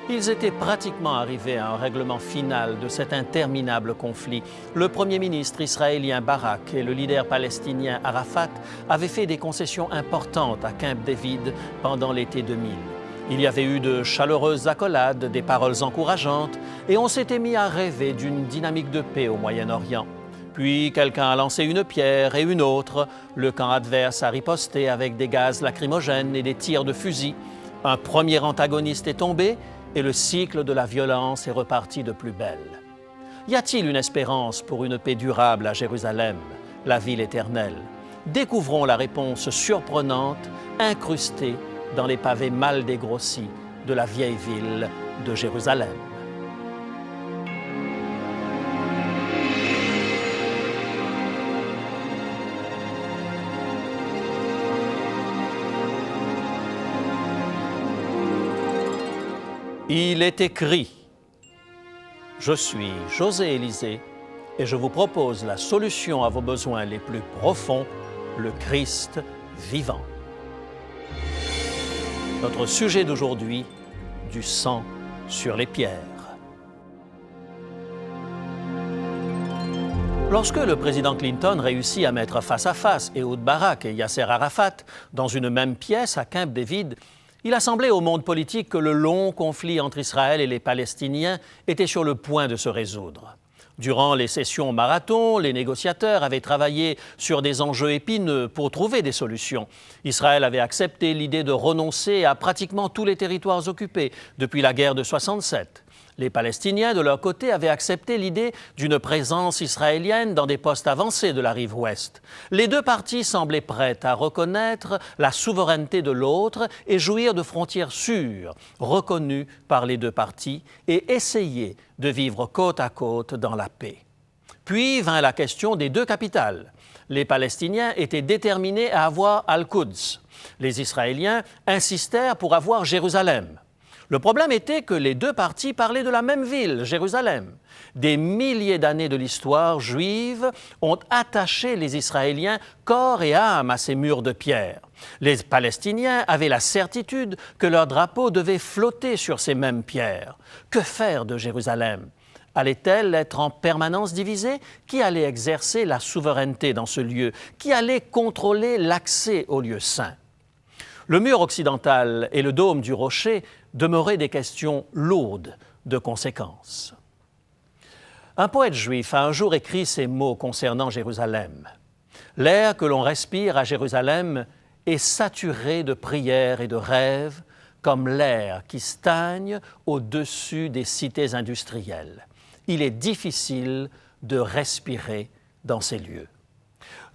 Ils étaient pratiquement arrivés à un règlement final de cet interminable conflit. Le Premier ministre israélien Barak et le leader palestinien Arafat avaient fait des concessions importantes à Camp David pendant l'été 2000. Il y avait eu de chaleureuses accolades, des paroles encourageantes, et on s'était mis à rêver d'une dynamique de paix au Moyen-Orient. Puis quelqu'un a lancé une pierre et une autre. Le camp adverse a riposté avec des gaz lacrymogènes et des tirs de fusil. Un premier antagoniste est tombé et le cycle de la violence est reparti de plus belle. Y a-t-il une espérance pour une paix durable à Jérusalem, la ville éternelle? Découvrons la réponse surprenante, incrustée dans les pavés mal dégrossis de la vieille ville de Jérusalem. Il est écrit, je suis José Élysée et je vous propose la solution à vos besoins les plus profonds, le Christ vivant. Notre sujet d'aujourd'hui, du sang sur les pierres. Lorsque le président Clinton réussit à mettre face à face Ehud Barak et Yasser Arafat dans une même pièce à Camp David, il a semblé au monde politique que le long conflit entre Israël et les Palestiniens était sur le point de se résoudre. Durant les sessions marathon, les négociateurs avaient travaillé sur des enjeux épineux pour trouver des solutions. Israël avait accepté l'idée de renoncer à pratiquement tous les territoires occupés depuis la guerre de 1967. Les Palestiniens, de leur côté, avaient accepté l'idée d'une présence israélienne dans des postes avancés de la rive ouest. Les deux parties semblaient prêtes à reconnaître la souveraineté de l'autre et jouir de frontières sûres, reconnues par les deux parties, et essayer de vivre côte à côte dans la paix. Puis vint la question des deux capitales. Les Palestiniens étaient déterminés à avoir Al-Quds. Les Israéliens insistèrent pour avoir Jérusalem. Le problème était que les deux parties parlaient de la même ville, Jérusalem. Des milliers d'années de l'histoire juive ont attaché les Israéliens corps et âme à ces murs de pierre. Les Palestiniens avaient la certitude que leur drapeau devait flotter sur ces mêmes pierres. Que faire de Jérusalem? Allait-elle être en permanence divisée? Qui allait exercer la souveraineté dans ce lieu? Qui allait contrôler l'accès au lieu saint? Le mur occidental et le dôme du rocher demeuraient des questions lourdes de conséquences. Un poète juif a un jour écrit ces mots concernant Jérusalem. « L'air que l'on respire à Jérusalem est saturé de prières et de rêves, comme l'air qui stagne au-dessus des cités industrielles. Il est difficile de respirer dans ces lieux. »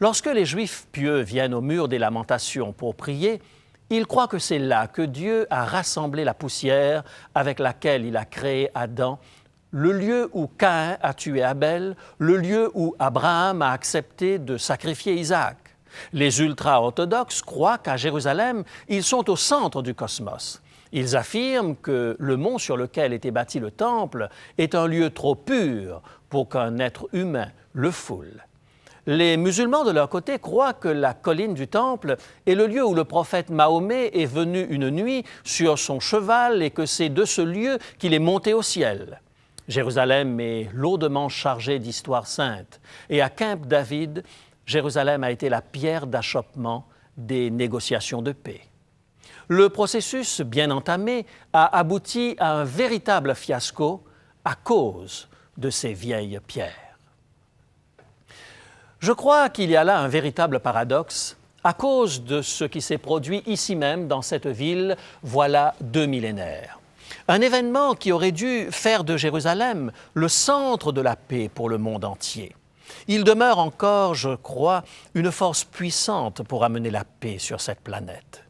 Lorsque les Juifs pieux viennent au mur des lamentations pour prier, ils croient que c'est là que Dieu a rassemblé la poussière avec laquelle il a créé Adam, le lieu où Caïn a tué Abel, le lieu où Abraham a accepté de sacrifier Isaac. Les ultra-orthodoxes croient qu'à Jérusalem, ils sont au centre du cosmos. Ils affirment que le mont sur lequel était bâti le temple est un lieu trop pur pour qu'un être humain le foule. Les musulmans, de leur côté, croient que la colline du Temple est le lieu où le prophète Mahomet est venu une nuit sur son cheval et que c'est de ce lieu qu'il est monté au ciel. Jérusalem est lourdement chargée d'histoire sainte et à Camp David, Jérusalem a été la pierre d'achoppement des négociations de paix. Le processus bien entamé a abouti à un véritable fiasco à cause de ces vieilles pierres. Je crois qu'il y a là un véritable paradoxe à cause de ce qui s'est produit ici même dans cette ville voilà 2 millénaires. Un événement qui aurait dû faire de Jérusalem le centre de la paix pour le monde entier. Il demeure encore, je crois, une force puissante pour amener la paix sur cette planète.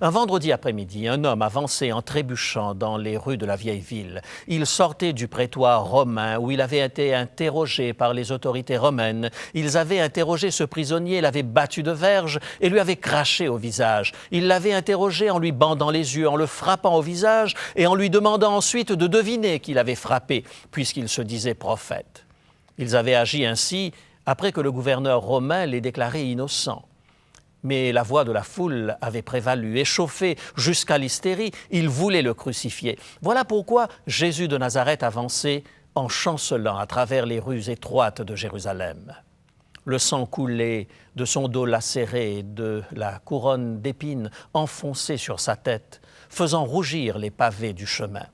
Un vendredi après-midi, un homme avançait en trébuchant dans les rues de la vieille ville. Il sortait du prétoire romain où il avait été interrogé par les autorités romaines. Ils avaient interrogé ce prisonnier, l'avaient battu de verge et lui avaient craché au visage. Ils l'avaient interrogé en lui bandant les yeux, en le frappant au visage et en lui demandant ensuite de deviner qui l'avait frappé, puisqu'il se disait prophète. Ils avaient agi ainsi après que le gouverneur romain les déclarait innocents. Mais la voix de la foule avait prévalu, échauffé jusqu'à l'hystérie. Ils voulaient le crucifier. Voilà pourquoi Jésus de Nazareth avançait en chancelant à travers les rues étroites de Jérusalem. Le sang coulait de son dos lacéré, de la couronne d'épines enfoncée sur sa tête, faisant rougir les pavés du chemin.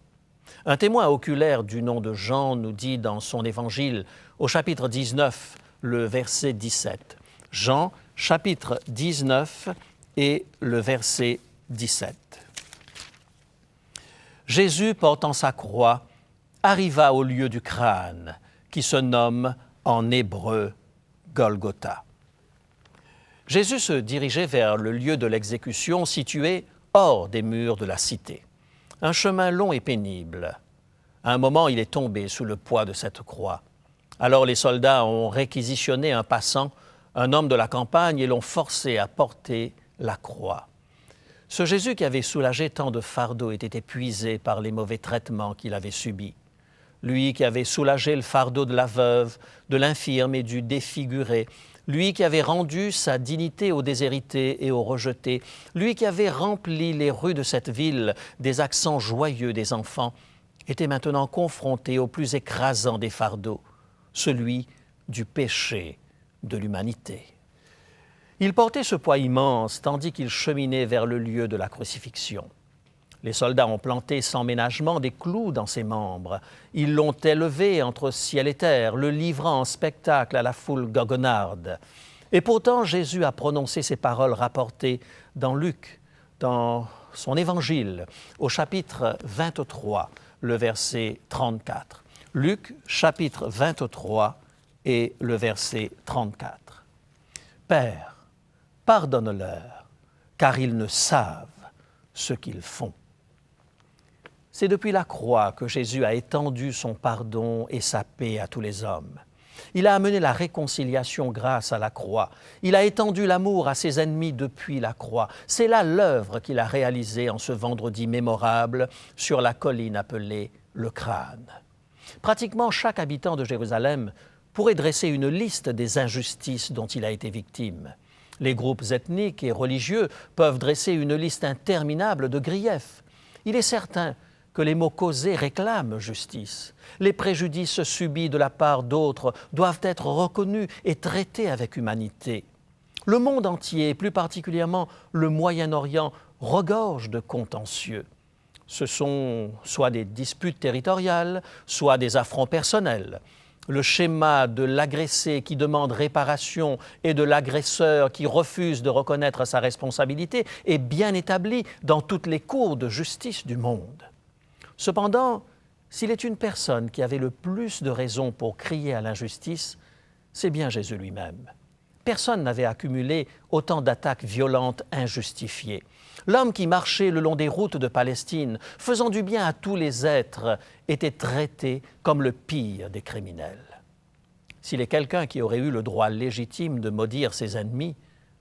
Un témoin oculaire du nom de Jean nous dit dans son évangile, au chapitre 19, le verset 17. Jean, chapitre 19 et le verset 17. Jésus, portant sa croix, arriva au lieu du crâne, qui se nomme en hébreu Golgotha. Jésus se dirigeait vers le lieu de l'exécution situé hors des murs de la cité. Un chemin long et pénible. À un moment, il est tombé sous le poids de cette croix. Alors les soldats ont réquisitionné un passant, un homme de la campagne, et l'ont forcé à porter la croix. Ce Jésus qui avait soulagé tant de fardeaux était épuisé par les mauvais traitements qu'il avait subis. Lui qui avait soulagé le fardeau de la veuve, de l'infirme et du défiguré, lui qui avait rendu sa dignité aux déshérités et aux rejetés, lui qui avait rempli les rues de cette ville des accents joyeux des enfants, était maintenant confronté au plus écrasant des fardeaux, celui du péché de l'humanité. Il portait ce poids immense tandis qu'il cheminait vers le lieu de la crucifixion. Les soldats ont planté sans ménagement des clous dans ses membres. Ils l'ont élevé entre ciel et terre, le livrant en spectacle à la foule goguenarde. Et pourtant, Jésus a prononcé ces paroles rapportées dans Luc, dans son évangile, au chapitre 23, le verset 34. Luc, chapitre 23 et le verset 34. « Père, pardonne-leur, car ils ne savent ce qu'ils font. » C'est depuis la croix que Jésus a étendu son pardon et sa paix à tous les hommes. Il a amené la réconciliation grâce à la croix. Il a étendu l'amour à ses ennemis depuis la croix. C'est là l'œuvre qu'il a réalisée en ce vendredi mémorable sur la colline appelée le Crâne. Pratiquement chaque habitant de Jérusalem pourrait dresser une liste des injustices dont il a été victime. Les groupes ethniques et religieux peuvent dresser une liste interminable de griefs. Il est certain que les mots causés réclament justice. Les préjudices subis de la part d'autres doivent être reconnus et traités avec humanité. Le monde entier, plus particulièrement le Moyen-Orient, regorge de contentieux. Ce sont soit des disputes territoriales, soit des affronts personnels. Le schéma de l'agressé qui demande réparation et de l'agresseur qui refuse de reconnaître sa responsabilité est bien établi dans toutes les cours de justice du monde. Cependant, s'il est une personne qui avait le plus de raisons pour crier à l'injustice, c'est bien Jésus lui-même. Personne n'avait accumulé autant d'attaques violentes injustifiées. L'homme qui marchait le long des routes de Palestine, faisant du bien à tous les êtres, était traité comme le pire des criminels. S'il est quelqu'un qui aurait eu le droit légitime de maudire ses ennemis,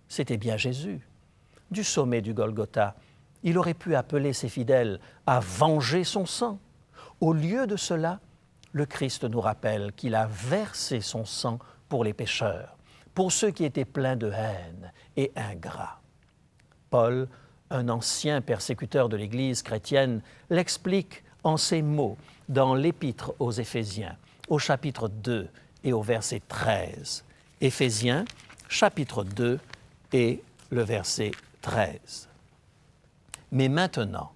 c'était bien Jésus. Du sommet du Golgotha, il aurait pu appeler ses fidèles à venger son sang. Au lieu de cela, le Christ nous rappelle qu'il a versé son sang pour les pécheurs, pour ceux qui étaient pleins de haine et ingrats. Paul, un ancien persécuteur de l'Église chrétienne, l'explique en ces mots dans l'Épître aux Éphésiens, au chapitre 2 et au verset 13. Éphésiens, chapitre 2 et le verset 13. Mais maintenant,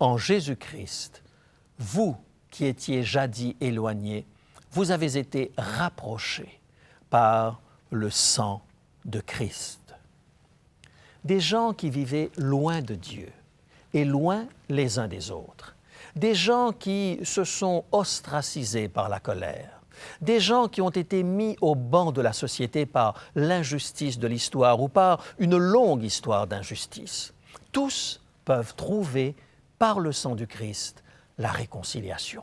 en Jésus-Christ, vous qui étiez jadis éloignés, vous avez été rapprochés par le sang de Christ. Des gens qui vivaient loin de Dieu et loin les uns des autres. Des gens qui se sont ostracisés par la colère. Des gens qui ont été mis au banc de la société par l'injustice de l'histoire ou par une longue histoire d'injustice. Tous peuvent trouver, par le sang du Christ, la réconciliation.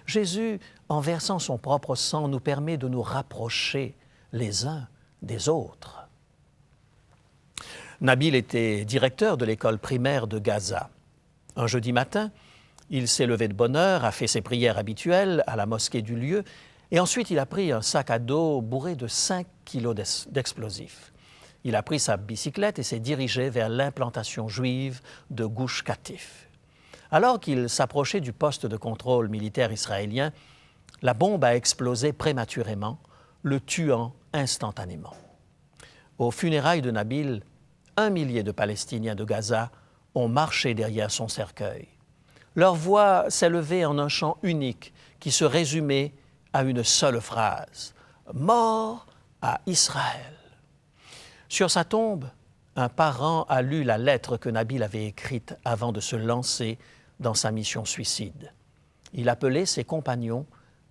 Jésus, en versant son propre sang, nous permet de nous rapprocher les uns des autres. Nabil était directeur de l'école primaire de Gaza. Un jeudi matin, il s'est levé de bonne heure, a fait ses prières habituelles à la mosquée du lieu, et ensuite il a pris un sac à dos bourré de 5 kilos d'explosifs. Il a pris sa bicyclette et s'est dirigé vers l'implantation juive de Gush Katif. Alors qu'il s'approchait du poste de contrôle militaire israélien, la bombe a explosé prématurément, le tuant instantanément. Aux funérailles de Nabil, 1 millier de Palestiniens de Gaza ont marché derrière son cercueil. Leur voix s'élevait en un chant unique qui se résumait à une seule phrase : « Mort à Israël ». Sur sa tombe, un parent a lu la lettre que Nabil avait écrite avant de se lancer dans sa mission suicide. Il appelait ses compagnons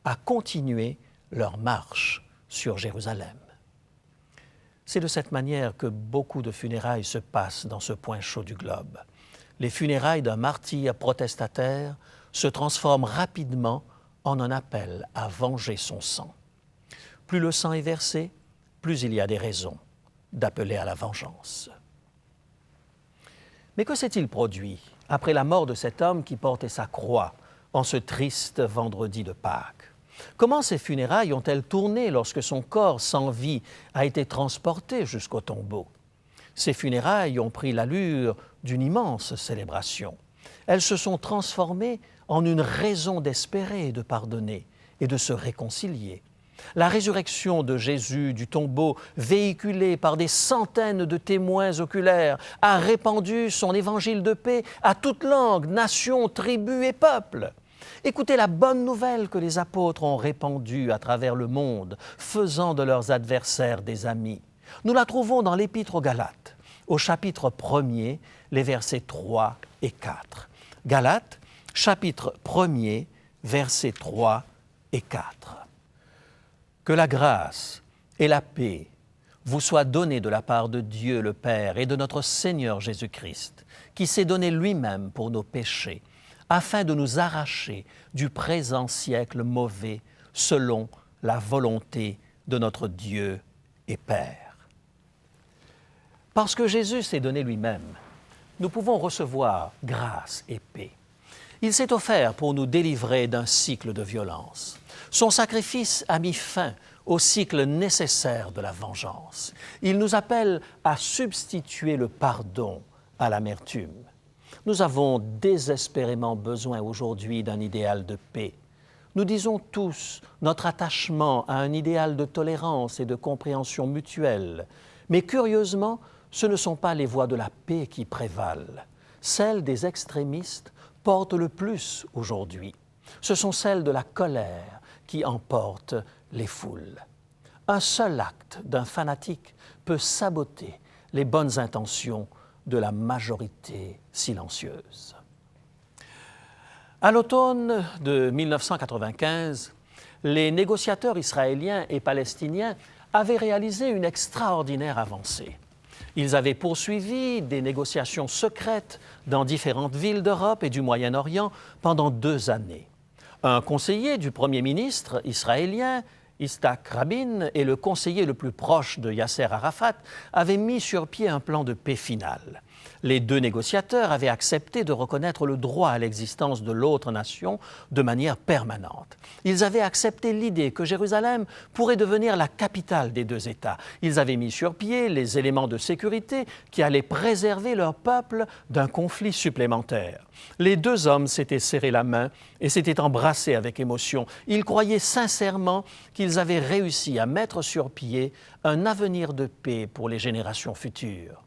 à continuer leur marche sur Jérusalem. C'est de cette manière que beaucoup de funérailles se passent dans ce point chaud du globe. Les funérailles d'un martyr protestataire se transforment rapidement en un appel à venger son sang. Plus le sang est versé, plus il y a des raisons d'appeler à la vengeance. Mais que s'est-il produit après la mort de cet homme qui portait sa croix en ce triste vendredi de Pâques? Comment ces funérailles ont-elles tourné lorsque son corps sans vie a été transporté jusqu'au tombeau? Ces funérailles ont pris l'allure d'une immense célébration. Elles se sont transformées en une raison d'espérer et de pardonner et de se réconcilier. La résurrection de Jésus du tombeau, véhiculée par des centaines de témoins oculaires, a répandu son évangile de paix à toute langue, nation, tribu et peuple. Écoutez la bonne nouvelle que les apôtres ont répandue à travers le monde, faisant de leurs adversaires des amis. Nous la trouvons dans l'Épître aux Galates, au chapitre 1er, les versets 3 et 4. Galates, chapitre 1er, versets 3 et 4. Que la grâce et la paix vous soient données de la part de Dieu le Père et de notre Seigneur Jésus-Christ, qui s'est donné lui-même pour nos péchés, afin de nous arracher du présent siècle mauvais, selon la volonté de notre Dieu et Père. Parce que Jésus s'est donné lui-même, nous pouvons recevoir grâce et paix. Il s'est offert pour nous délivrer d'un cycle de violence. Son sacrifice a mis fin au cycle nécessaire de la vengeance. Il nous appelle à substituer le pardon à l'amertume. Nous avons désespérément besoin aujourd'hui d'un idéal de paix. Nous disons tous notre attachement à un idéal de tolérance et de compréhension mutuelle. Mais curieusement, ce ne sont pas les voies de la paix qui prévalent. Celles des extrémistes portent le plus aujourd'hui. Ce sont celles de la colère qui emportent les foules. Un seul acte d'un fanatique peut saboter les bonnes intentions de la majorité silencieuse. À l'automne de 1995, les négociateurs israéliens et palestiniens avaient réalisé une extraordinaire avancée. Ils avaient poursuivi des négociations secrètes dans différentes villes d'Europe et du Moyen-Orient pendant 2 années. Un conseiller du Premier ministre israélien, Yitzhak Rabin, et le conseiller le plus proche de Yasser Arafat avaient mis sur pied un plan de paix final. Les 2 négociateurs avaient accepté de reconnaître le droit à l'existence de l'autre nation de manière permanente. Ils avaient accepté l'idée que Jérusalem pourrait devenir la capitale des 2 États. Ils avaient mis sur pied les éléments de sécurité qui allaient préserver leur peuple d'un conflit supplémentaire. Les 2 hommes s'étaient serrés la main et s'étaient embrassés avec émotion. Ils croyaient sincèrement qu'ils avaient réussi à mettre sur pied un avenir de paix pour les générations futures.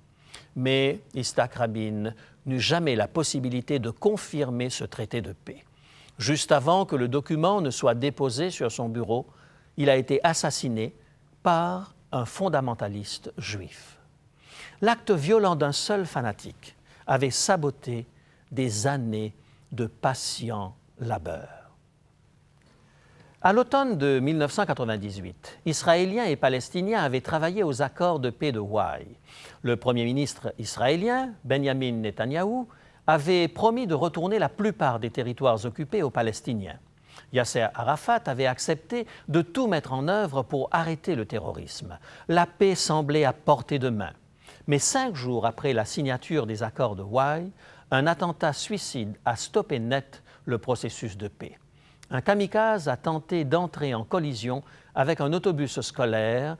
Mais Yitzhak Rabin n'eut jamais la possibilité de confirmer ce traité de paix. Juste avant que le document ne soit déposé sur son bureau, il a été assassiné par un fondamentaliste juif. L'acte violent d'un seul fanatique avait saboté des années de patient labeur. À l'automne de 1998, Israéliens et Palestiniens avaient travaillé aux accords de paix de Hawaï. Le premier ministre israélien, Benjamin Netanyahou, avait promis de retourner la plupart des territoires occupés aux Palestiniens. Yasser Arafat avait accepté de tout mettre en œuvre pour arrêter le terrorisme. La paix semblait à portée de main. Mais 5 jours après la signature des accords de Hawaï, un attentat suicide a stoppé net le processus de paix. Un kamikaze a tenté d'entrer en collision avec un autobus scolaire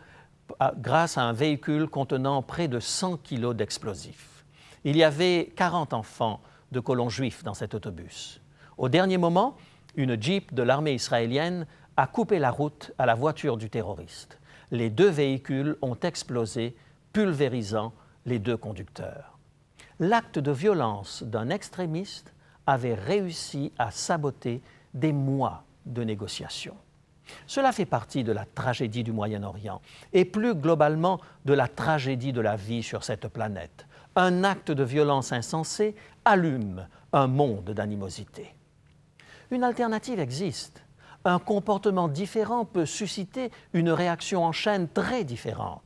grâce à un véhicule contenant près de 100 kilos d'explosifs. Il y avait 40 enfants de colons juifs dans cet autobus. Au dernier moment, une Jeep de l'armée israélienne a coupé la route à la voiture du terroriste. Les deux véhicules ont explosé, pulvérisant les deux conducteurs. L'acte de violence d'un extrémiste avait réussi à saboter des mois de négociations. Cela fait partie de la tragédie du Moyen-Orient et plus globalement de la tragédie de la vie sur cette planète. Un acte de violence insensé allume un monde d'animosité. Une alternative existe. Un comportement différent peut susciter une réaction en chaîne très différente.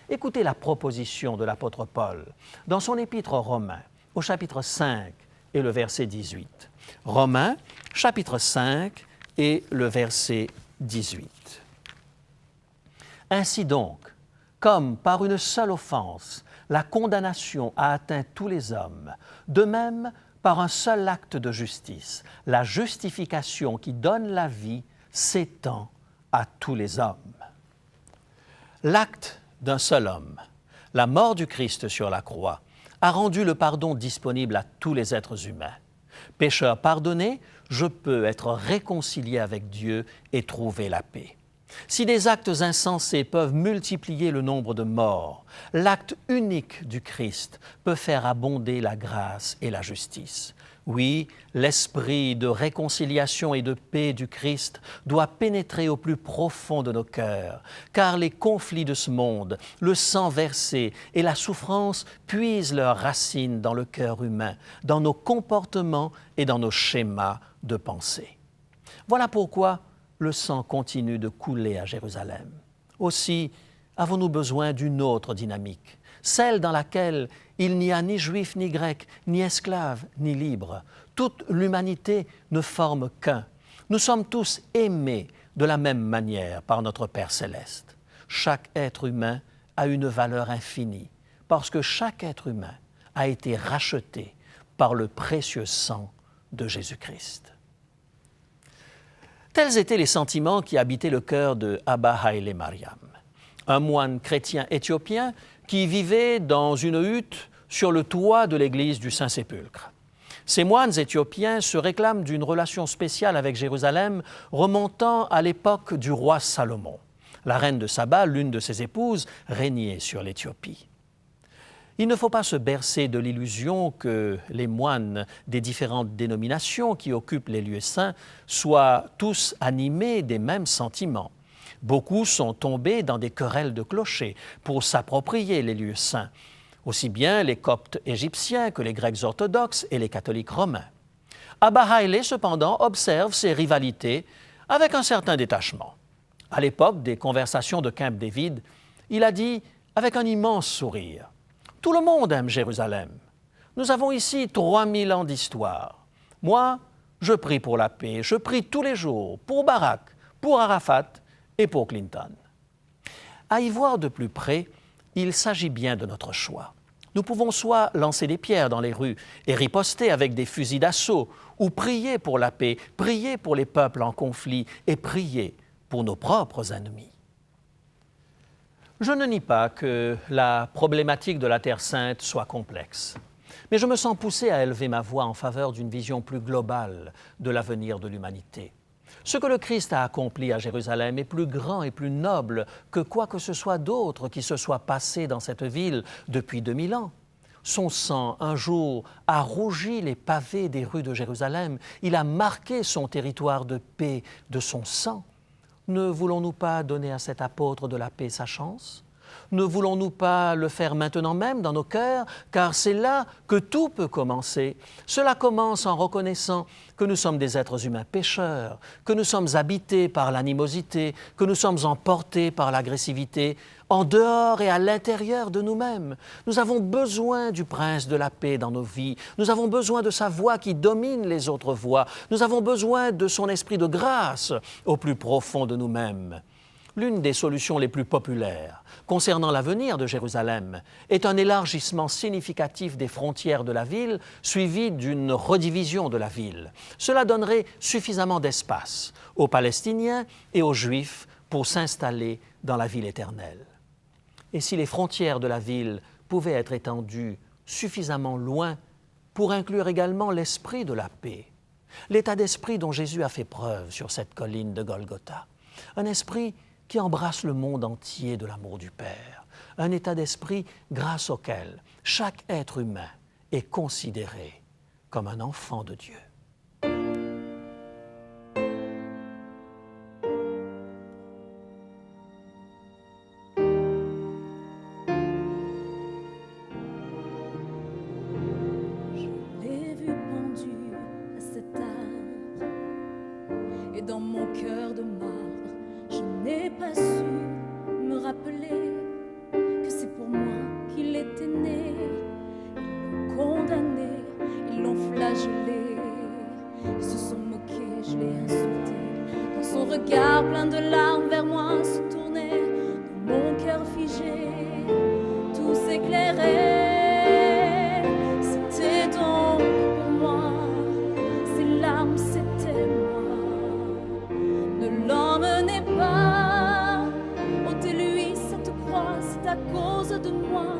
Écoutez la proposition de l'apôtre Paul dans son épître aux Romains, au chapitre 5 et le verset 18. Romains, chapitre 5 et le verset 18. Ainsi donc, comme par une seule offense, la condamnation a atteint tous les hommes, de même, par un seul acte de justice, la justification qui donne la vie s'étend à tous les hommes. L'acte d'un seul homme, la mort du Christ sur la croix, a rendu le pardon disponible à tous les êtres humains. Pécheur pardonné, je peux être réconcilié avec Dieu et trouver la paix. Si des actes insensés peuvent multiplier le nombre de morts, l'acte unique du Christ peut faire abonder la grâce et la justice. Oui, l'esprit de réconciliation et de paix du Christ doit pénétrer au plus profond de nos cœurs, car les conflits de ce monde, le sang versé et la souffrance puisent leurs racines dans le cœur humain, dans nos comportements et dans nos schémas de pensée. Voilà pourquoi le sang continue de couler à Jérusalem. Aussi, avons-nous besoin d'une autre dynamique, celle dans laquelle il n'y a ni juif ni grec, ni esclave ni libre. Toute l'humanité ne forme qu'un. Nous sommes tous aimés de la même manière par notre Père céleste. Chaque être humain a une valeur infinie, parce que chaque être humain a été racheté par le précieux sang de Jésus-Christ. Tels étaient les sentiments qui habitaient le cœur de Abba Haile Mariam, un moine chrétien éthiopien qui vivait dans une hutte sur le toit de l'église du Saint-Sépulcre. Ces moines éthiopiens se réclament d'une relation spéciale avec Jérusalem remontant à l'époque du roi Salomon. La reine de Saba, l'une de ses épouses, régnait sur l'Éthiopie. Il ne faut pas se bercer de l'illusion que les moines des différentes dénominations qui occupent les lieux saints soient tous animés des mêmes sentiments. Beaucoup sont tombés dans des querelles de clochers pour s'approprier les lieux saints, aussi bien les Coptes égyptiens que les Grecs orthodoxes et les catholiques romains. Abba Haile, cependant, observe ces rivalités avec un certain détachement. À l'époque des conversations de Camp David, il a dit avec un immense sourire: « Tout le monde aime Jérusalem. Nous avons ici 3000 ans d'histoire. Moi, je prie pour la paix, je prie tous les jours pour Barak, pour Arafat et pour Clinton. » À y voir de plus près, il s'agit bien de notre choix. Nous pouvons soit lancer des pierres dans les rues et riposter avec des fusils d'assaut, ou prier pour la paix, prier pour les peuples en conflit et prier pour nos propres ennemis. Je ne nie pas que la problématique de la Terre sainte soit complexe, mais je me sens poussé à élever ma voix en faveur d'une vision plus globale de l'avenir de l'humanité. Ce que le Christ a accompli à Jérusalem est plus grand et plus noble que quoi que ce soit d'autre qui se soit passé dans cette ville depuis 2000 ans. Son sang, un jour, a rougi les pavés des rues de Jérusalem. Il a marqué son territoire de paix de son sang. Ne voulons-nous pas donner à cet apôtre de la paix sa chance? Ne voulons-nous pas le faire maintenant même dans nos cœurs? Car c'est là que tout peut commencer. Cela commence en reconnaissant que nous sommes des êtres humains pécheurs, que nous sommes habités par l'animosité, que nous sommes emportés par l'agressivité, en dehors et à l'intérieur de nous-mêmes. Nous avons besoin du prince de la paix dans nos vies. Nous avons besoin de sa voix qui domine les autres voix. Nous avons besoin de son esprit de grâce au plus profond de nous-mêmes. L'une des solutions les plus populaires concernant l'avenir de Jérusalem est un élargissement significatif des frontières de la ville, suivi d'une redivision de la ville. Cela donnerait suffisamment d'espace aux Palestiniens et aux Juifs pour s'installer dans la ville éternelle. Et si les frontières de la ville pouvaient être étendues suffisamment loin pour inclure également l'esprit de la paix, l'état d'esprit dont Jésus a fait preuve sur cette colline de Golgotha, un esprit qui embrasse le monde entier de l'amour du Père, un état d'esprit grâce auquel chaque être humain est considéré comme un enfant de Dieu. Dans mon cœur de marbre, je n'ai pas su me rappeler que c'est pour moi qu'il était né. Ils l'ont condamné, ils l'ont flagellé, ils se sont moqués, je l'ai insulté. Quand son regard plein de larmes vers moi se tournait, dans mon cœur figé, tout s'éclairait. C'était donc pour moi, ces larmes c'était moi. L'emmenez pas, ôtez-lui cette croix, c'est à cause de moi.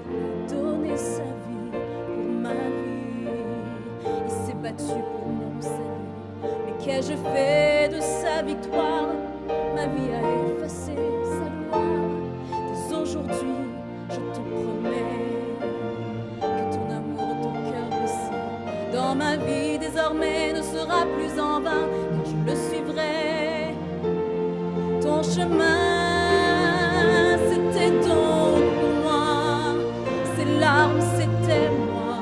Il a donné sa vie pour ma vie, il s'est battu pour mon salut. Mais qu'ai-je fait de sa victoire? Ma vie a effacé sa gloire. Dès aujourd'hui, je te promets que ton amour, ton cœur blessé, dans ma vie désormais ne sera plus en vain, car je le suivrai. Ton chemin, c'était donc pour moi, ces larmes, c'était moi.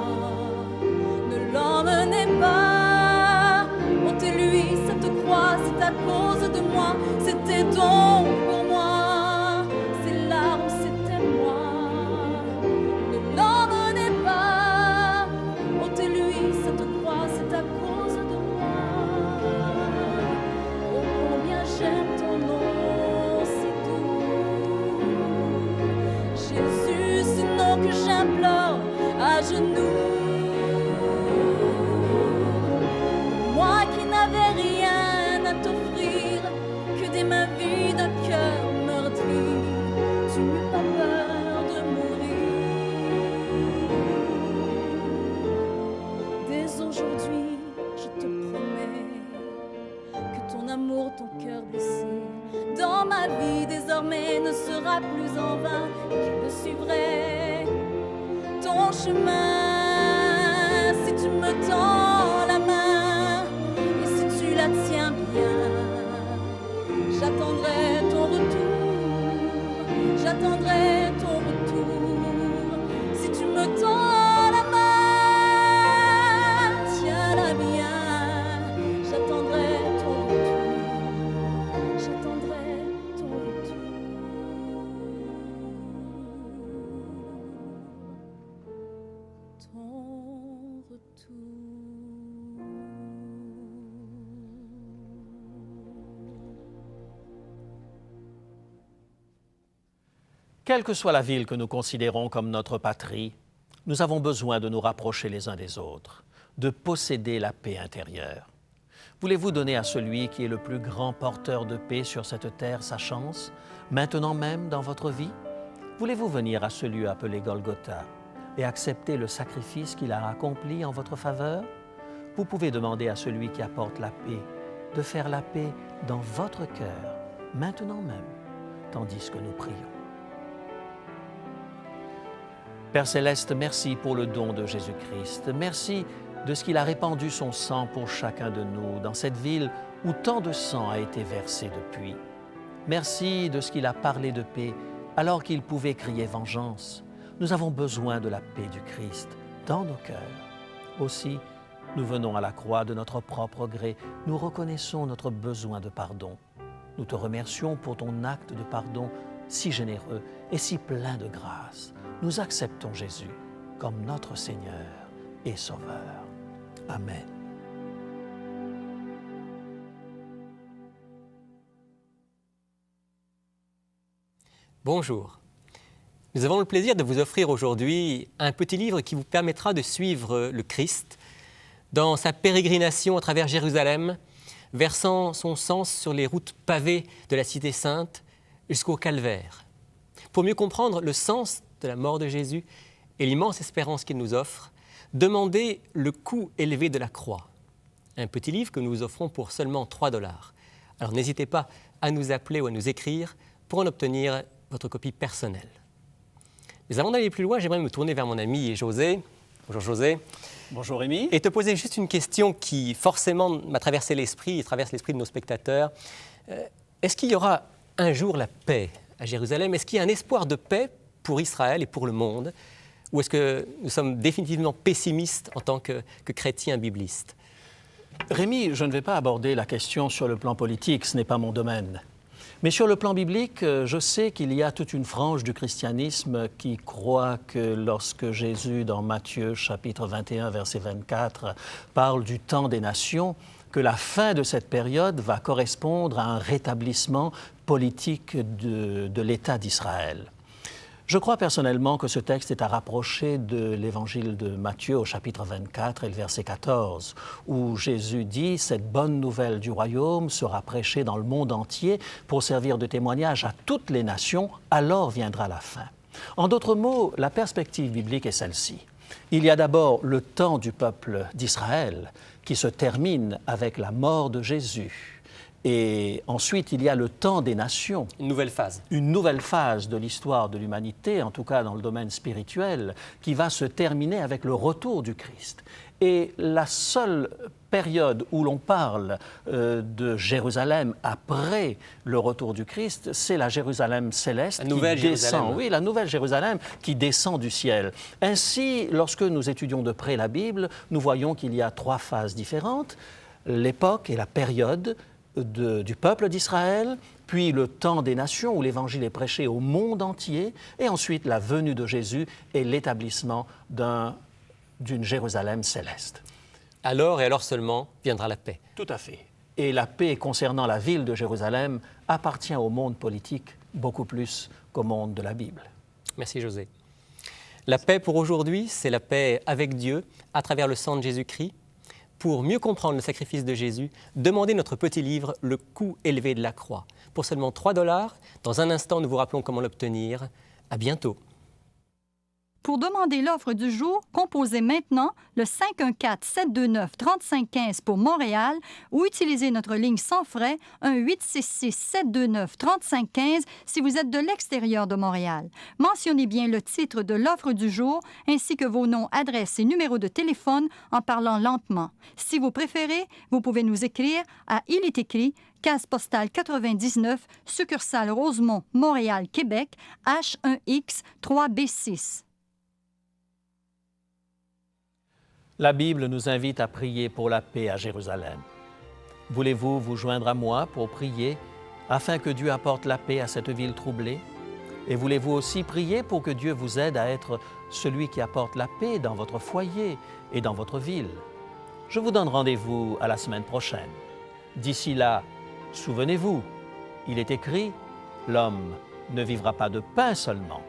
Ne l'emmenez pas, ôtez-lui cette croix, c'est à cause de moi. C'était donc pour moi, ces larmes, c'était moi. Ne l'emmenez pas, ôtez-lui cette croix, c'est à cause de moi. Oh, combien j'aime ton nom. Jésus, ce nom que j'implore à genoux. Moi qui n'avais rien à t'offrir que des mains vides, un cœur meurtri, tu n'eus pas peur de mourir. Dès aujourd'hui, je te promets que ton amour, ton cœur blessé, dans ma vie désormais ne sera plus en vain. Je le suivrai, ton chemin, si tu me tends la main et si tu la tiens bien, j'attendrai ton retour, j'attendrai ton retour. Si tu me tends la main, tiens-la bien, j'attendrai ton retour, j'attendrai ton retour. Ton retour. Quelle que soit la ville que nous considérons comme notre patrie, nous avons besoin de nous rapprocher les uns des autres, de posséder la paix intérieure. Voulez-vous donner à celui qui est le plus grand porteur de paix sur cette terre sa chance, maintenant même dans votre vie? Voulez-vous venir à ce lieu appelé Golgotha et accepter le sacrifice qu'il a accompli en votre faveur? Vous pouvez demander à celui qui apporte la paix de faire la paix dans votre cœur, maintenant même, tandis que nous prions. Père Céleste, merci pour le don de Jésus-Christ. Merci de ce qu'il a répandu son sang pour chacun de nous dans cette ville où tant de sang a été versé depuis. Merci de ce qu'il a parlé de paix alors qu'il pouvait crier vengeance. Nous avons besoin de la paix du Christ dans nos cœurs. Aussi, nous venons à la croix de notre propre gré. Nous reconnaissons notre besoin de pardon. Nous te remercions pour ton acte de pardon si généreux et si plein de grâce. Nous acceptons Jésus comme notre Seigneur et Sauveur. Amen. Bonjour. Nous avons le plaisir de vous offrir aujourd'hui un petit livre qui vous permettra de suivre le Christ dans sa pérégrination à travers Jérusalem, versant son sang sur les routes pavées de la Cité Sainte jusqu'au Calvaire. Pour mieux comprendre le sens de la mort de Jésus et l'immense espérance qu'il nous offre, demandez le coût élevé de la croix. Un petit livre que nous vous offrons pour seulement 3 $. Alors n'hésitez pas à nous appeler ou à nous écrire pour en obtenir votre copie personnelle. Mais avant d'aller plus loin, j'aimerais me tourner vers mon ami José. Bonjour José. Bonjour Rémi. Et te poser juste une question qui forcément m'a traversé l'esprit et traverse l'esprit de nos spectateurs. Est-ce qu'il y aura un jour la paix à Jérusalem? Est-ce qu'il y a un espoir de paix pour Israël et pour le monde? Ou est-ce que nous sommes définitivement pessimistes en tant que chrétiens biblistes? Rémi, je ne vais pas aborder la question sur le plan politique, ce n'est pas mon domaine. Mais sur le plan biblique, je sais qu'il y a toute une frange du christianisme qui croit que lorsque Jésus, dans Matthieu chapitre 21, verset 24, parle du temps des nations, que la fin de cette période va correspondre à un rétablissement politique de l'État d'Israël. Je crois personnellement que ce texte est à rapprocher de l'évangile de Matthieu au chapitre 24 et le verset 14, où Jésus dit « Cette bonne nouvelle du royaume sera prêchée dans le monde entier pour servir de témoignage à toutes les nations, alors viendra la fin. » En d'autres mots, la perspective biblique est celle-ci. Il y a d'abord le temps du peuple d'Israël qui se termine avec la mort de Jésus. Et ensuite, il y a le temps des nations. Une nouvelle phase. Une nouvelle phase de l'histoire de l'humanité, en tout cas dans le domaine spirituel, qui va se terminer avec le retour du Christ. Et la seule période où l'on parle de Jérusalem après le retour du Christ, c'est la Jérusalem céleste qui descend. Oui, la nouvelle Jérusalem qui descend du ciel. Ainsi, lorsque nous étudions de près la Bible, nous voyons qu'il y a 3 phases différentes, l'époque et la période du peuple d'Israël, puis le temps des nations où l'Évangile est prêché au monde entier, et ensuite la venue de Jésus et l'établissement d'une Jérusalem céleste. Alors et alors seulement viendra la paix. Tout à fait. Et la paix concernant la ville de Jérusalem appartient au monde politique beaucoup plus qu'au monde de la Bible. Merci José. La paix pour aujourd'hui, c'est la paix avec Dieu à travers le sang de Jésus-Christ. Pour mieux comprendre le sacrifice de Jésus, demandez notre petit livre « Le coût élevé de la croix » pour seulement 3 $. Dans un instant, nous vous rappelons comment l'obtenir. À bientôt. Pour demander l'offre du jour, composez maintenant le 514-729-3515 pour Montréal ou utilisez notre ligne sans frais 1-866-729-3515 si vous êtes de l'extérieur de Montréal. Mentionnez bien le titre de l'offre du jour ainsi que vos noms, adresses et numéros de téléphone en parlant lentement. Si vous préférez, vous pouvez nous écrire à Il est écrit, case postale 99, succursale Rosemont, Montréal, Québec, H1X 3B6. La Bible nous invite à prier pour la paix à Jérusalem. Voulez-vous vous joindre à moi pour prier afin que Dieu apporte la paix à cette ville troublée? Et voulez-vous aussi prier pour que Dieu vous aide à être celui qui apporte la paix dans votre foyer et dans votre ville? Je vous donne rendez-vous à la semaine prochaine. D'ici là, souvenez-vous, il est écrit, l'homme ne vivra pas de pain seulement,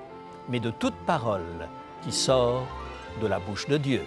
mais de toute parole qui sort de la bouche de Dieu.